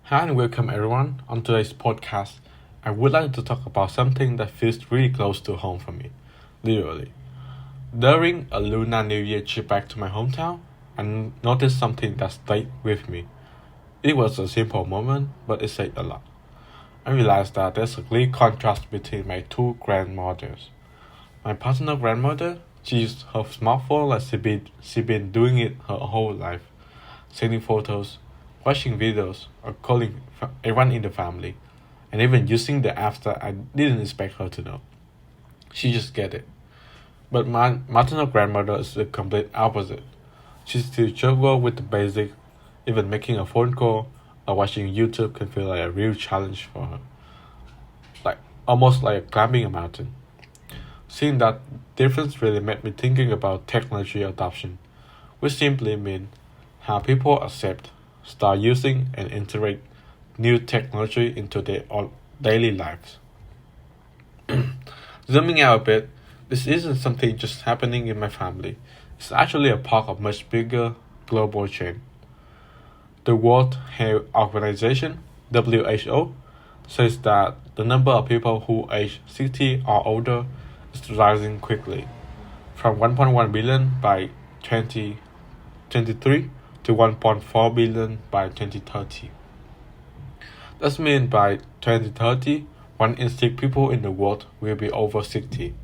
Hi and welcome everyone. On today's podcast, I would like to talk about something that feels really close to home for me. Literally. During a Lunar New Year trip back to my hometown, I noticed something that stayed with me. It was a simple moment, but it said a lot. I realized that there's a clear contrast between my two grandmothers. My paternal grandmother, she used her smartphone like she been doing it her whole life, sending photos, watching videos, or calling everyone in the family, and even using the apps that I didn't expect her to know. She just get it. But my maternal grandmother is the complete opposite. She still struggle with the basic, even making a phone call or watching YouTube can feel like a real challenge for her. Like almost like climbing a mountain. Seeing that difference really made me thinking about technology adoption, which simply means how people accept, start using, and integrate new technology into their daily lives. Zooming out a bit, this isn't something just happening in my family. It's actually a part of much bigger global chain. The World Health Organization (WHO) says that the number of people who age 60 or older is rising quickly, from 1.1 billion by 2023 to 1.4 billion by 2030. That means by 2030, 1 in 6 people in the world will be over 60.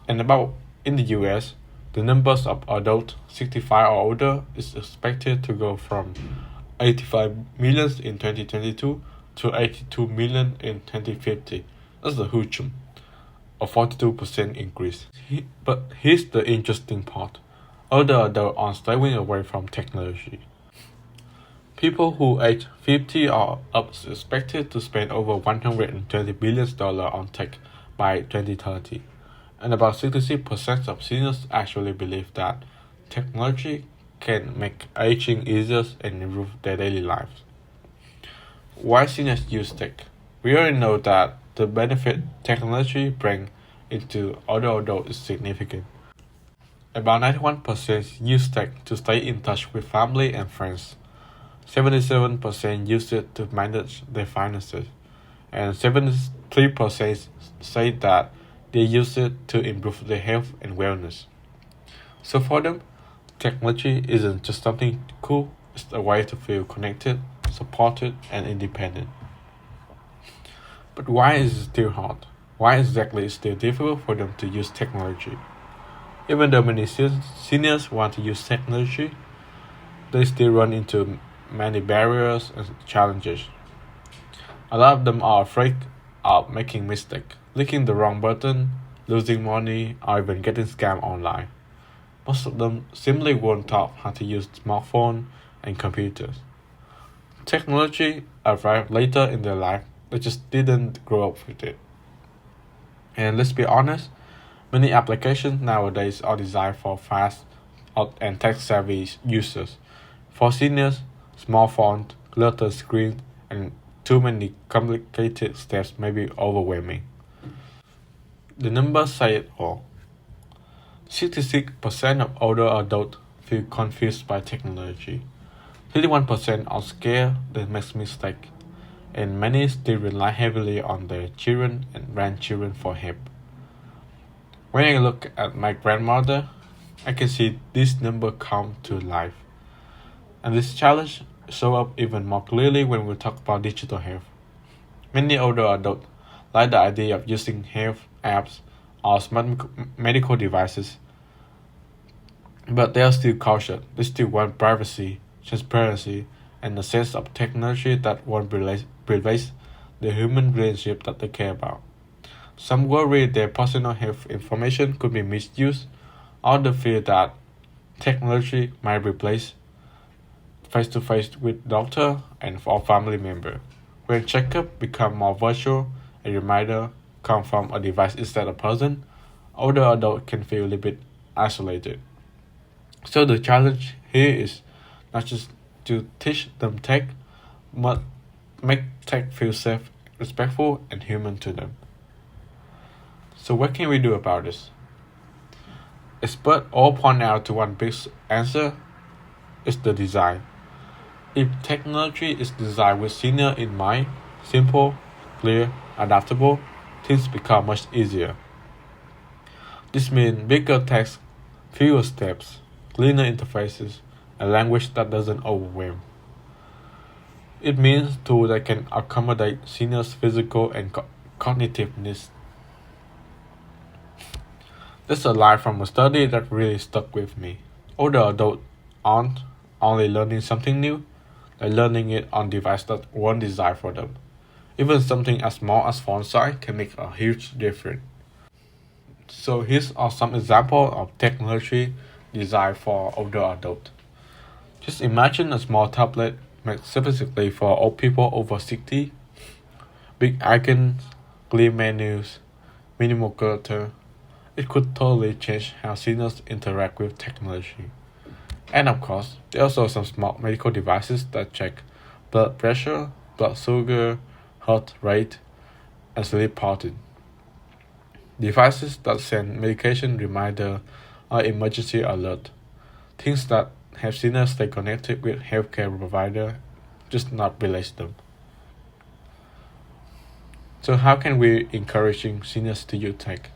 And about in the US, the numbers of adults 65 or older is expected to go from 85 million in 2022 to 82 million in 2050. That's a huge jump, a 42% increase. But here's the interesting part. Older adults are staying away from technology. People who age 50 or up is expected to spend over $120 billion on tech by 2030, and about 66% of seniors actually believe that technology can make aging easier and improve their daily lives. Why seniors use tech? We already know that the benefit technology brings into older adults is significant. About 91% use tech to stay in touch with family and friends. 77% use it to manage their finances, and 73% say that they use it to improve their health and wellness. So for them, technology isn't just something cool, it's a way to feel connected, supported, and independent. But why is it still hard? Why exactly is it still difficult for them to use technology? Even though many seniors want to use technology, they still run into many barriers and challenges. A lot of them are afraid of making mistakes, clicking the wrong button, losing money, or even getting scammed online. Most of them simply weren't taught how to use smartphones and computers. Technology arrived later in their life, they just didn't grow up with it. And let's be honest, many applications nowadays are designed for fast and tech savvy users. For seniors, small font, cluttered screen, and too many complicated steps may be overwhelming. The numbers say it all. 66% of older adults feel confused by technology. 31% are scared they make mistakes, and many still rely heavily on their children and grandchildren for help. When I look at my grandmother, I can see this number come to life. And this challenge show up even more clearly when we talk about digital health. Many older adults like the idea of using health apps or smart medical devices, but they are still cautious. They still want privacy, transparency, and a sense of technology that won't replace the human relationship that they care about. Some worry their personal health information could be misused, others fear that technology might replace face-to-face with doctor and or family member. When checkup become more virtual, a reminder come from a device instead of person, older adult can feel a little bit isolated. So the challenge here is not just to teach them tech, but make tech feel safe, respectful, and human to them. So what can we do about this? Experts all point out to one big answer is the design. If technology is designed with senior in mind, simple, clear, adaptable, things become much easier. This means bigger text, fewer steps, cleaner interfaces, a language that doesn't overwhelm. It means tools that can accommodate seniors' physical and cognitive needs. There's a line from a study that really stuck with me. Older adults aren't only learning something new, they're learning it on devices that weren't designed for them. Even something as small as font size can make a huge difference. So here's some examples of technology designed for older adults. Just imagine a small tablet made specifically for old people over 60. Big icons, clear menus, minimal clutter. It could totally change how seniors interact with technology. And of course, there are also some smart medical devices that check blood pressure, blood sugar, heart rate, and sleep pattern. Devices that send medication reminder or emergency alert. Things that have seniors stay connected with healthcare provider, just not replace them. So how can we encouraging seniors to use tech?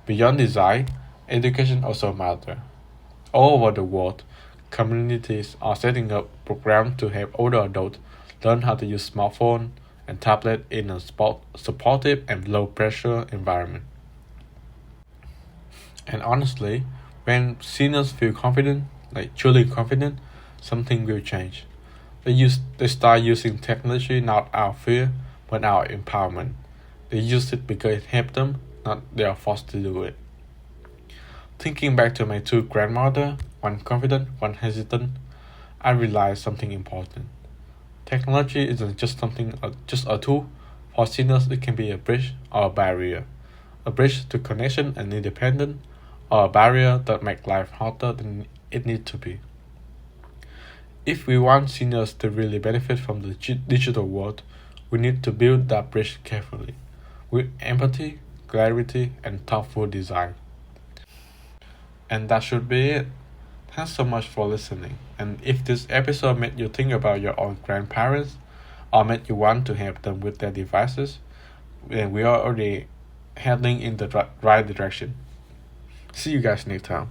Beyond design, education also matters. All over the world, communities are setting up programs to help older adults learn how to use smartphone and tablet in a supportive and low-pressure environment. And honestly, when seniors feel confident, like truly confident, something will change. They start using technology not out of fear, but out of empowerment. They use it because it helps them, not they are forced to do it. Thinking back to my two grandmothers, one confident, one hesitant, I realized something important. Technology isn't just just a tool. For seniors, it can be a bridge or a barrier. A bridge to connection and independence, or a barrier that makes life harder than it needs to be. If we want seniors to really benefit from the digital world, we need to build that bridge carefully, with empathy, clarity, and thoughtful design. And that should be it. Thanks so much for listening. And if this episode made you think about your own grandparents, or made you want to help them with their devices, then we are already heading in the right direction. See you guys next time.